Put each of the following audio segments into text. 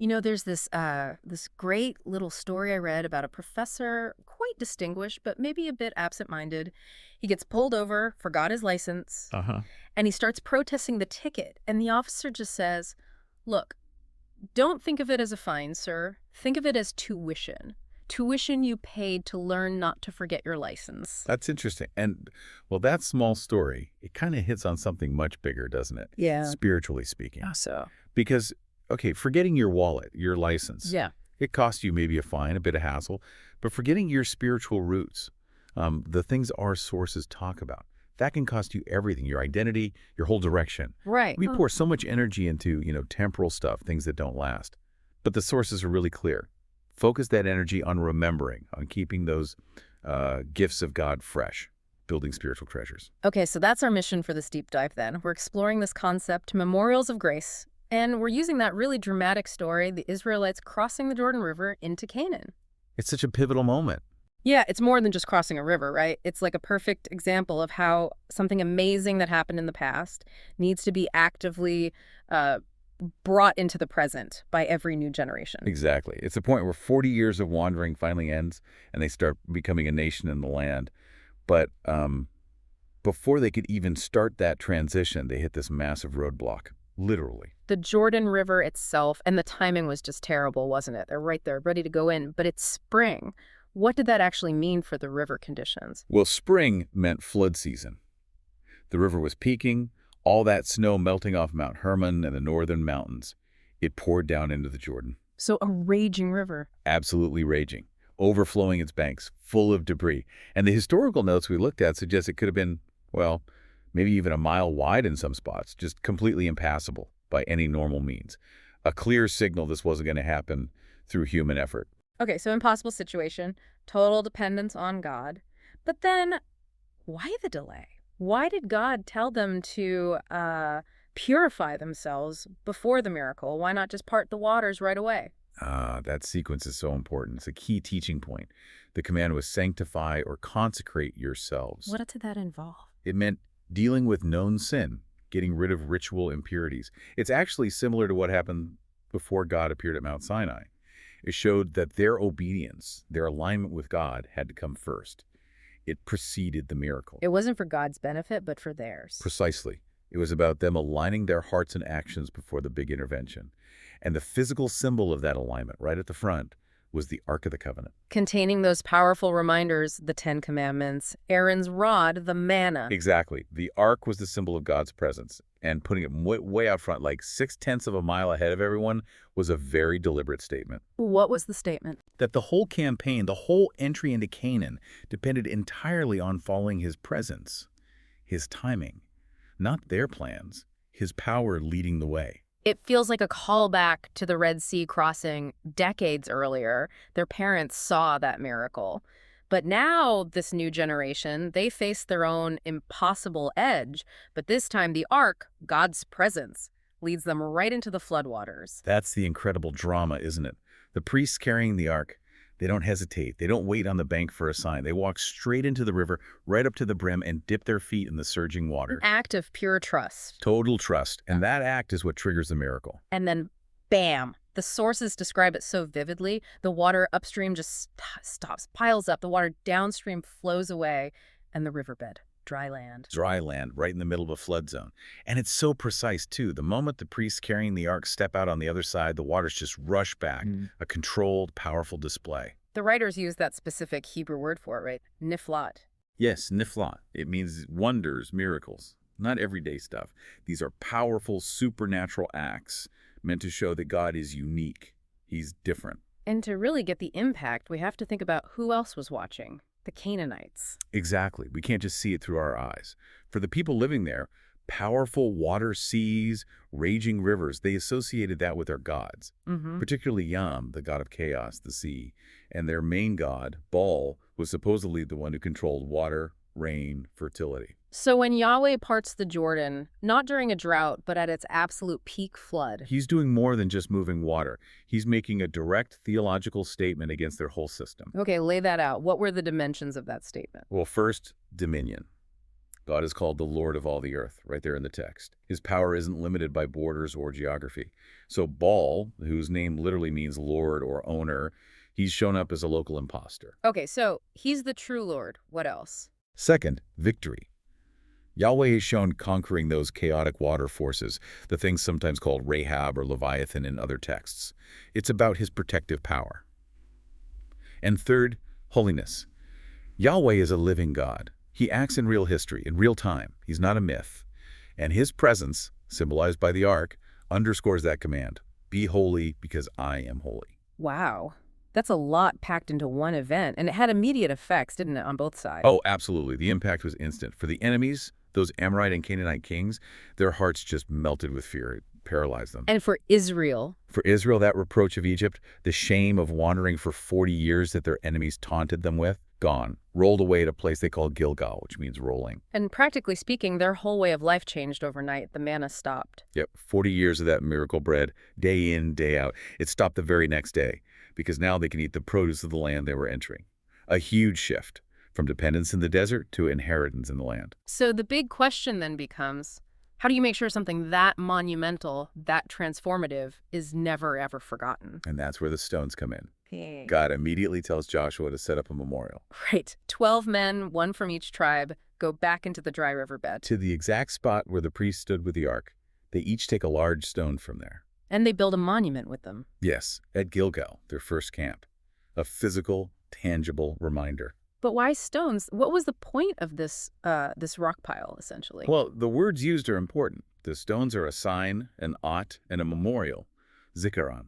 There's this great little story I read about a professor, quite distinguished, but maybe a bit absent-minded. He gets pulled over, forgot his license, Uh-huh. and he starts protesting the ticket. And the officer just says, "Look, don't think of it as a fine, sir. Think of it as tuition. Tuition you paid to learn not to forget your license." That's interesting. And, well, that small story, it kind of hits on something much bigger, doesn't it? Yeah. Spiritually speaking. So. Because, okay, forgetting your wallet, your license, Yeah. it costs you maybe a fine, a bit of hassle, but forgetting your spiritual roots, the things our sources talk about, that can cost you everything, your identity, your whole direction. Right. We pour so much energy into, temporal stuff, things that don't last. But the sources are really clear. Focus that energy on remembering, on keeping those gifts of God fresh, building spiritual treasures. Okay, so that's our mission for this deep dive then. We're exploring this concept, memorials of grace, and we're using that really dramatic story, the Israelites crossing the Jordan River into Canaan. It's such a pivotal moment. Yeah, it's more than just crossing a river, right? It's like a perfect example of how something amazing that happened in the past needs to be actively brought into the present by every new generation. Exactly. It's the point where 40 years of wandering finally ends, and they start becoming a nation in the land. But before they could even start that transition, they hit this massive roadblock, literally. The Jordan River itself, and the timing was just terrible, wasn't it? They're right there, ready to go in, but it's spring. What did that actually mean for the river conditions? Well, spring meant flood season. The river was peaking, all that snow melting off Mount Hermon and the northern mountains. It poured down into the Jordan. So a raging river. Absolutely raging, overflowing its banks, full of debris. And the historical notes we looked at suggest it could have been, well, maybe even a mile wide in some spots, just completely impassable by any normal means. A clear signal this wasn't going to happen through human effort. Okay, so impossible situation, total dependence on God. But then, why the delay? Why did God tell them to purify themselves before the miracle? Why not just part the waters right away? That sequence is so important. It's a key teaching point. The command was sanctify or consecrate yourselves. What did that involve? It meant dealing with known sin, getting rid of ritual impurities. It's actually similar to what happened before God appeared at Mount Sinai. It showed that their obedience, their alignment with God, had to come first. It preceded the miracle. It wasn't for God's benefit, but for theirs. Precisely. It was about them aligning their hearts and actions before the big intervention. And the physical symbol of that alignment, right at the front, was the Ark of the Covenant. Containing those powerful reminders, the Ten Commandments, Aaron's rod, the manna. Exactly. The Ark was the symbol of God's presence. And putting it way out front, like 0.6 of a mile ahead of everyone, was a very deliberate statement. What was the statement? That the whole campaign, the whole entry into Canaan, depended entirely on following his presence, his timing, not their plans, his power leading the way. It feels like a callback to the Red Sea crossing decades earlier. Their parents saw that miracle. But now, this new generation, they face their own impossible edge. But this time, the Ark, God's presence, leads them right into the floodwaters. That's the incredible drama, isn't it? The priests carrying the Ark, they don't hesitate. They don't wait on the bank for a sign. They walk straight into the river, right up to the brim, and dip their feet in the surging water. An act of pure trust. Total trust. And that act is what triggers the miracle. And then, bam! The sources describe it so vividly. The water upstream just stops, piles up. The water downstream flows away, and the riverbed, dry land. Dry land, right in the middle of a flood zone. And it's so precise, too. The moment the priests carrying the Ark step out on the other side, the waters just rush back. A controlled, powerful display. The writers use that specific Hebrew word for it, right? Niflat. Yes, niflat. It means wonders, miracles. Not everyday stuff. These are powerful, supernatural acts meant to show that God is unique. He's different. And to really get the impact, we have to think about who else was watching. The Canaanites. Exactly. We can't just see it through our eyes. For the people living there, powerful water seas, raging rivers, they associated that with their gods, particularly Yam, the god of chaos, the sea. And their main god, Baal, was supposedly the one who controlled water, rain, fertility. So when Yahweh parts the Jordan, not during a drought, but at its absolute peak flood. He's doing more than just moving water. He's making a direct theological statement against their whole system. Okay, lay that out. What were the dimensions of that statement? Well, first, dominion. God is called the Lord of all the earth, right there in the text. His power isn't limited by borders or geography. So Baal, whose name literally means Lord or owner, he's shown up as a local imposter. Okay, so he's the true Lord. What else? Second, victory. Yahweh is shown conquering those chaotic water forces, the things sometimes called Rahab or Leviathan in other texts. It's about his protective power. And third, holiness. Yahweh is a living God. He acts in real history, in real time. He's not a myth. And his presence, symbolized by the ark, underscores that command. Be holy because I am holy. Wow. That's a lot packed into one event, and it had immediate effects, didn't it, on both sides? Oh, absolutely. The impact was instant. For the enemies, those Amorite and Canaanite kings, their hearts just melted with fear. It paralyzed them. And for Israel? For Israel, that reproach of Egypt, the shame of wandering for 40 years that their enemies taunted them with, gone. Rolled away to a place they call Gilgal, which means rolling. And practically speaking, their whole way of life changed overnight. The manna stopped. Yep, 40 years of that miracle bread, day in, day out. It stopped the very next day, because now they can eat the produce of the land they were entering. A huge shift, from dependence in the desert to inheritance in the land. So the big question then becomes, how do you make sure something that monumental, that transformative, is never, ever forgotten? And that's where the stones come in. Okay. God immediately tells Joshua to set up a memorial. Right. 12 men, one from each tribe, go back into the dry river bed. To the exact spot where the priest stood with the ark. They each take a large stone from there. And they build a monument with them. Yes, at Gilgal, their first camp. A physical, tangible reminder. But why stones? What was the point of this rock pile, essentially? Well, the words used are important. The stones are a sign, an ot, and a memorial. Zikaron.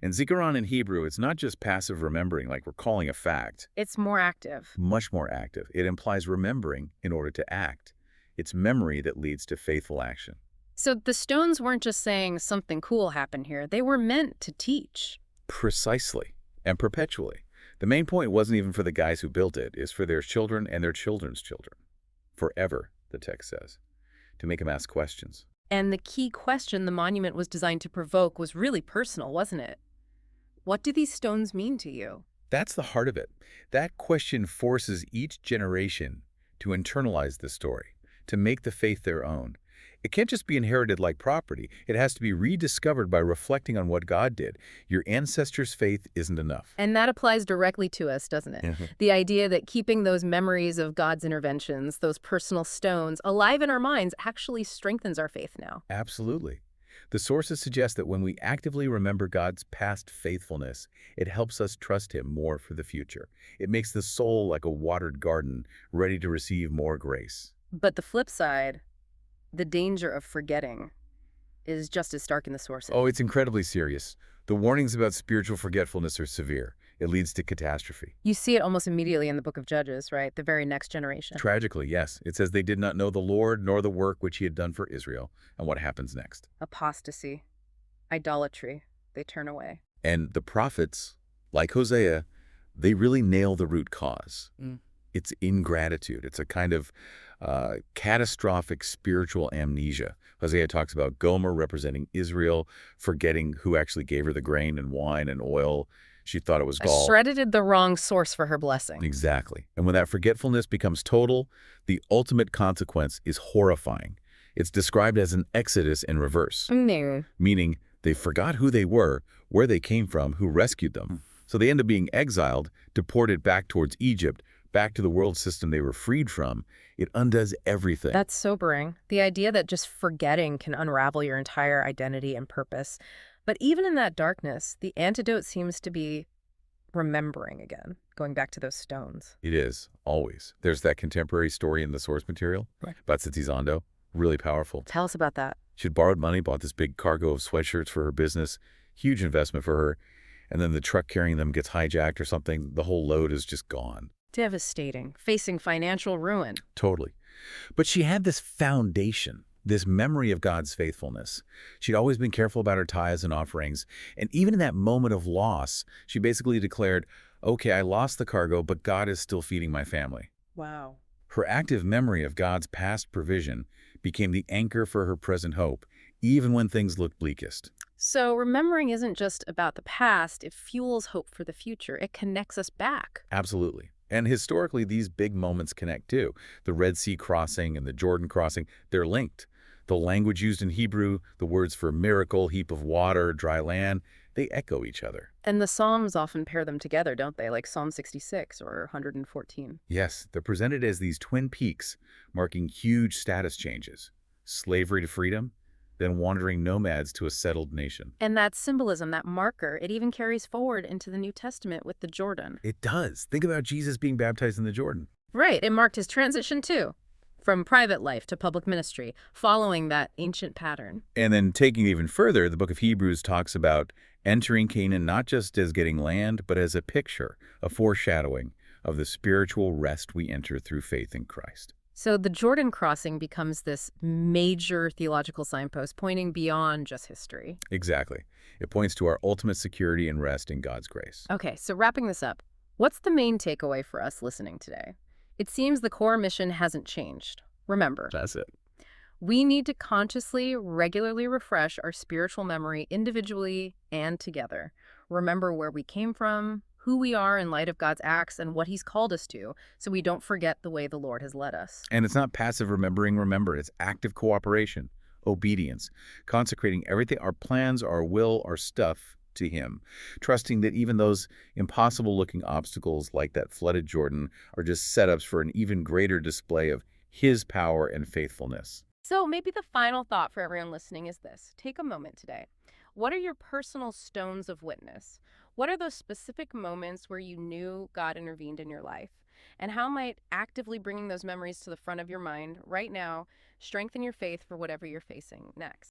And Zikaron in Hebrew, it's not just passive remembering, like recalling a fact. It's more active. Much more active. It implies remembering in order to act. It's memory that leads to faithful action. So the stones weren't just saying something cool happened here. They were meant to teach. Precisely. And perpetually. The main point wasn't even for the guys who built it. It's for their children and their children's children. Forever, the text says. To make them ask questions. And the key question the monument was designed to provoke was really personal, wasn't it? What do these stones mean to you? That's the heart of it. That question forces each generation to internalize the story, to make the faith their own. It can't just be inherited like property. It has to be rediscovered by reflecting on what God did. Your ancestors' faith isn't enough. And that applies directly to us, doesn't it? Mm-hmm. The idea that keeping those memories of God's interventions, those personal stones, alive in our minds actually strengthens our faith now. Absolutely. The sources suggest that when we actively remember God's past faithfulness, it helps us trust Him more for the future. It makes the soul like a watered garden, ready to receive more grace. But the flip side, the danger of forgetting, is just as stark in the sources. Oh, it's incredibly serious. The warnings about spiritual forgetfulness are severe. It leads to catastrophe. You see it almost immediately in the book of Judges, right? The very next generation. Tragically, yes. It says they did not know the Lord nor the work which He had done for Israel. And what happens next? Apostasy, idolatry, they turn away. And the prophets, like Hosea, they really nail the root cause. It's ingratitude. It's a kind of catastrophic spiritual amnesia. Hosea talks about Gomer representing Israel, forgetting who actually gave her the grain and wine and oil. She thought it was gall. Shredded the wrong source for her blessing. Exactly. And when that forgetfulness becomes total, the ultimate consequence is horrifying. It's described as an exodus in reverse, meaning they forgot who they were, where they came from, who rescued them. So they end up being exiled, deported back towards Egypt, back to the world system they were freed from. It undoes everything. That's sobering. The idea that just forgetting can unravel your entire identity and purpose. But even in that darkness, the antidote seems to be remembering again, going back to those stones. It is, always. There's that contemporary story in the source material about Tsitsi Zondo. Really powerful. Tell us about that. She'd borrowed money, bought this big cargo of sweatshirts for her business, huge investment for her, and then the truck carrying them gets hijacked or something. The whole load is just gone. Devastating, facing financial ruin. Totally. But she had this foundation, this memory of God's faithfulness. She'd always been careful about her tithes and offerings. And even in that moment of loss, she basically declared, okay, I lost the cargo, but God is still feeding my family. Wow. Her active memory of God's past provision became the anchor for her present hope, even when things looked bleakest. So remembering isn't just about the past, it fuels hope for the future. It connects us back. Absolutely. And historically, these big moments connect too. The Red Sea crossing and the Jordan crossing, they're linked. The language used in Hebrew, the words for miracle, heap of water, dry land, they echo each other. And the Psalms often pair them together, don't they? Like Psalm 66 or 114. Yes, they're presented as these twin peaks, marking huge status changes. Slavery to freedom, then wandering nomads to a settled nation. And that symbolism, that marker, it even carries forward into the New Testament with the Jordan. It does. Think about Jesus being baptized in the Jordan. Right, it marked his transition too, from private life to public ministry, following that ancient pattern. And then taking it even further, the book of Hebrews talks about entering Canaan not just as getting land, but as a picture, a foreshadowing of the spiritual rest we enter through faith in Christ. So the Jordan crossing becomes this major theological signpost pointing beyond just history. Exactly. It points to our ultimate security and rest in God's grace. Okay, so wrapping this up, what's the main takeaway for us listening today? It seems the core mission hasn't changed. Remember, That's it. we need to consciously, regularly refresh our spiritual memory individually and together. Remember where we came from, who we are in light of God's acts, and what he's called us to, so we don't forget the way the Lord has led us. And it's not passive remembering, remember. It's active cooperation, obedience, consecrating everything, our plans, our will, our stuff to Him, trusting that even those impossible-looking obstacles like that flooded Jordan are just setups for an even greater display of His power and faithfulness. So maybe the final thought for everyone listening is this. Take a moment today. What are your personal stones of witness? What are those specific moments where you knew God intervened in your life? And how might actively bringing those memories to the front of your mind right now strengthen your faith for whatever you're facing next?